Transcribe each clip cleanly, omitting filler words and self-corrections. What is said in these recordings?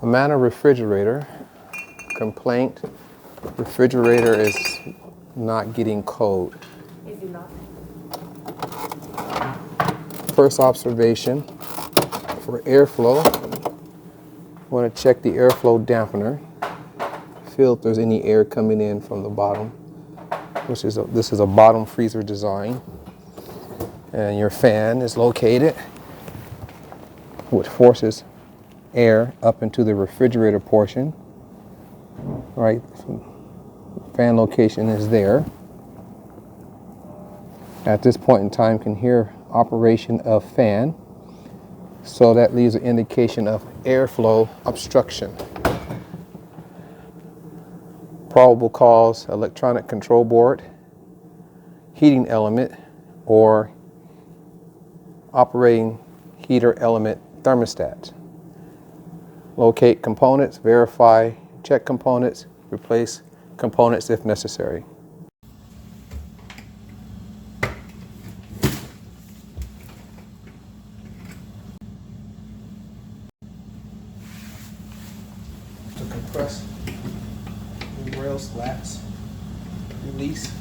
Amana refrigerator. Complaint. Refrigerator is not getting cold. Is it not? First observation for airflow. Want to check the airflow dampener. Feel if there's any air coming in from the bottom. This is a bottom freezer design. And your fan is located, which forces air up into the refrigerator portion. Right, fan location is there. At this point in time, can hear operation of fan, so that leaves an indication of airflow obstruction. Probable cause: electronic control board, heating element, or operating heater element thermostat. Locate components, verify, check components, replace components if necessary. To compress the rail slats, release.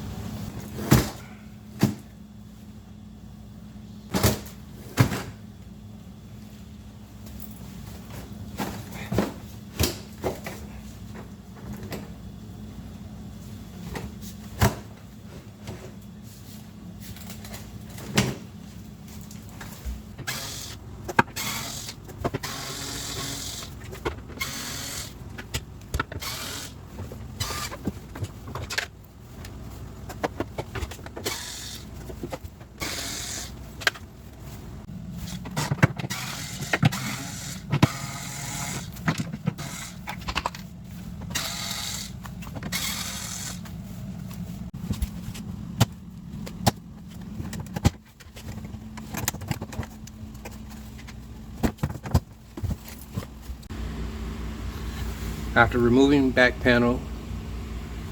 After removing back panel,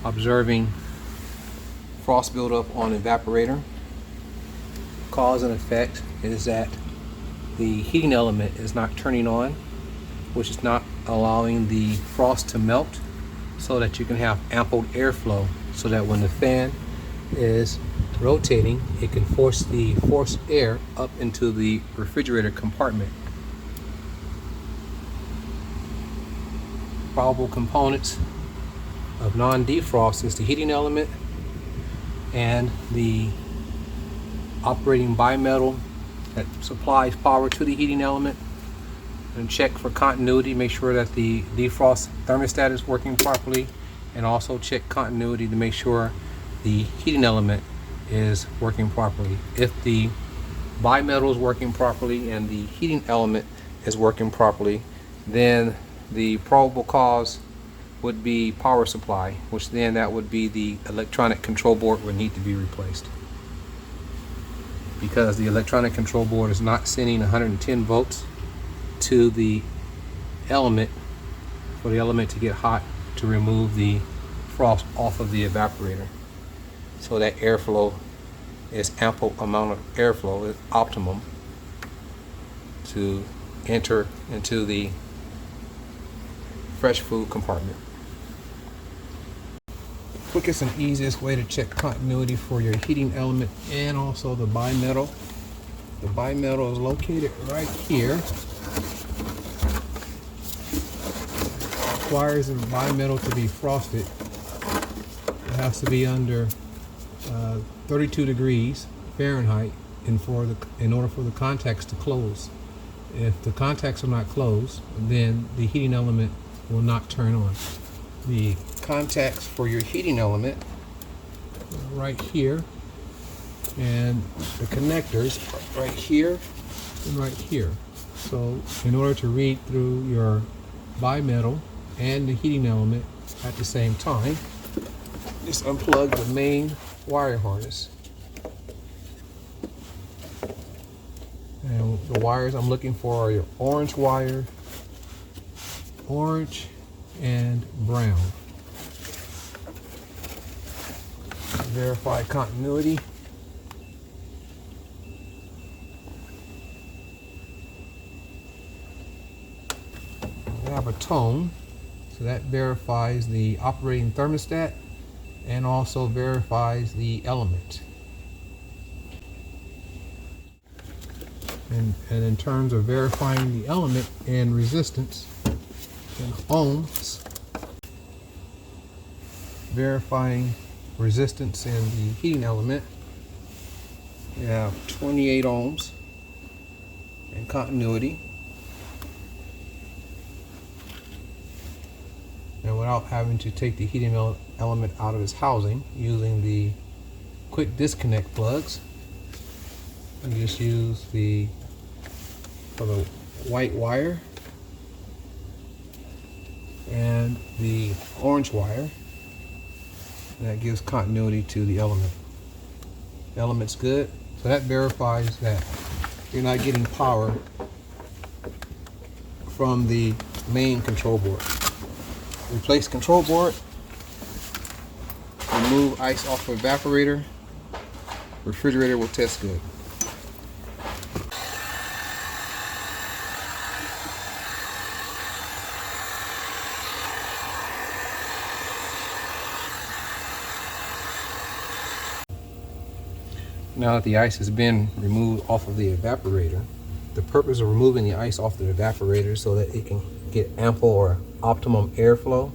observing frost buildup on evaporator. Cause and effect is that the heating element is not turning on, which is not allowing the frost to melt, so that you can have ample airflow, so that when the fan is rotating, it can force the forced air up into the refrigerator compartment. Probable components of non-defrost is the heating element and the operating bimetal that supplies power to the heating element. And check for continuity, make sure that the defrost thermostat is working properly, and also check continuity to make sure the heating element is working properly. If the bimetal is working properly and the heating element is working properly, then the probable cause would be power supply, which then that would be the electronic control board would need to be replaced, because the electronic control board is not sending 110 volts to the element for the element to get hot to remove the frost off of the evaporator. So that airflow is ample amount of airflow, is optimum to enter into the fresh food compartment. Quickest and easiest way to check continuity for your heating element and also the bimetal. The bimetal is located right here. Requires the bimetal to be frosted. It has to be under 32 degrees Fahrenheit in order for the contacts to close. If the contacts are not closed, then the heating element will not turn on. The contacts for your heating element are right here, and the connectors are right here and right here. So in order to read through your bimetal and the heating element at the same time, just unplug the main wire harness. And the wires I'm looking for are your orange wire, orange and brown. Verify continuity. have a tone, so that verifies the operating thermostat and also verifies the element. And in terms of verifying the element and resistance in ohms, verifying resistance in the heating element, we have 28 ohms in continuity. And without having to take the heating element out of its housing, using the quick disconnect plugs, I just use for the white wire and the orange wire, and that gives continuity to the element. The element's good, so that verifies that you're not getting power from the main control board. Replace control board, remove ice off of evaporator, refrigerator will test good. Now that the ice has been removed off of the evaporator, the purpose of removing the ice off the evaporator so that it can get ample or optimum airflow,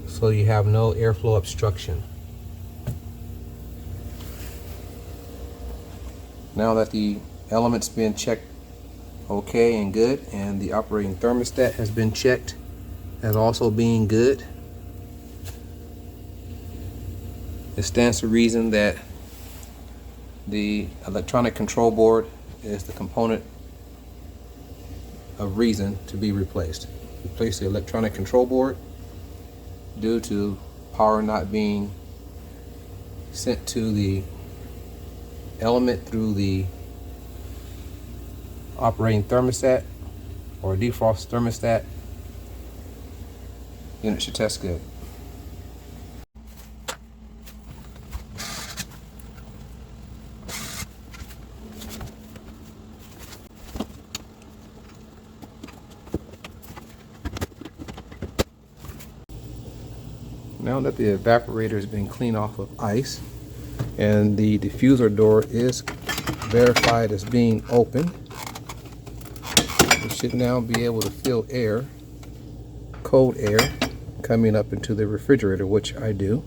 so you have no airflow obstruction. Now that the element's been checked okay and good, and the operating thermostat has been checked as also being good, it stands to reason that the electronic control board is the component of reason to be replaced. Replace the electronic control board due to power not being sent to the element through the operating thermostat or defrost thermostat. Unit should test good. Now that the evaporator has been cleaned off of ice and the diffuser door is verified as being open, we should now be able to feel air, cold air, coming up into the refrigerator, which I do.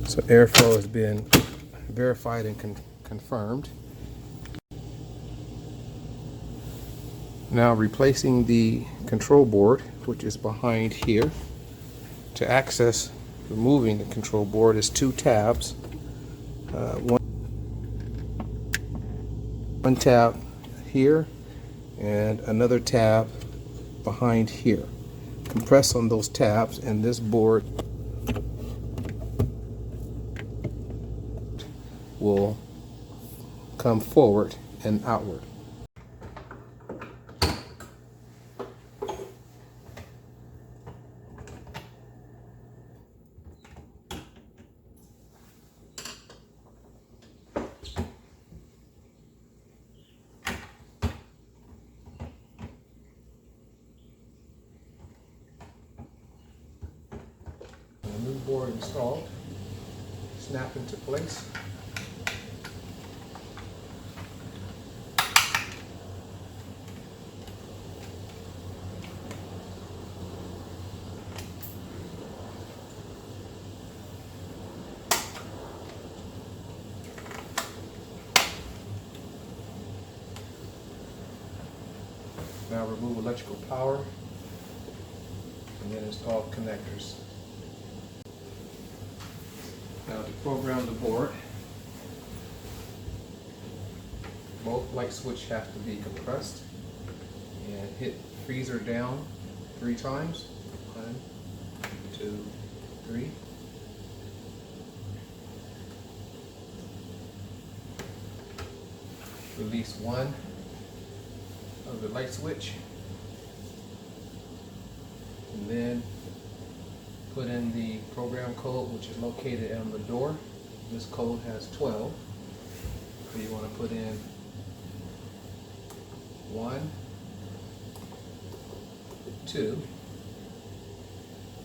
So airflow has been verified and confirmed. Now replacing the control board, which is behind here. To access removing the control board is two tabs. One tab here and another tab behind here. Compress on those tabs and this board will come forward and outward. The new board installed, snap into place. Now remove electrical power and then install connectors. Now to program the board, both light switch have to be compressed and hit freezer down 3 times. 1, 2, 3. Release one of the light switch and then put in the program code, which is located on the door. This code has 12. So you want to put in 1, 2,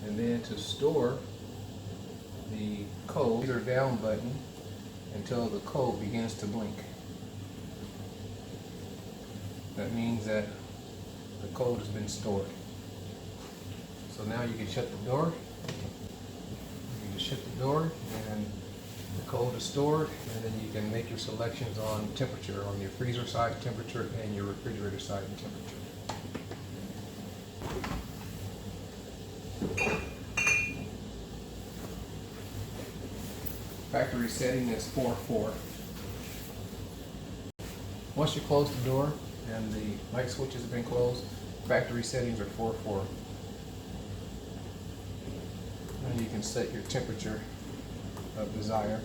and then to store the code, your down button until the code begins to blink. That means that the code has been stored. So now you can shut the door. You can shut the door and the code is stored, and then you can make your selections on temperature, on your freezer side temperature and your refrigerator side temperature. Factory setting is 4-4. Once you close the door and the light switches have been closed, factory settings are 4-4. And you can set your temperature of desire.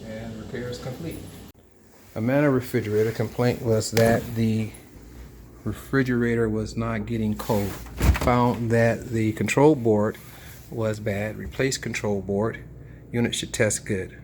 And repair is complete. Amana refrigerator complaint was that the refrigerator was not getting cold. Found that the control board was bad. Replaced control board. Unit should test good.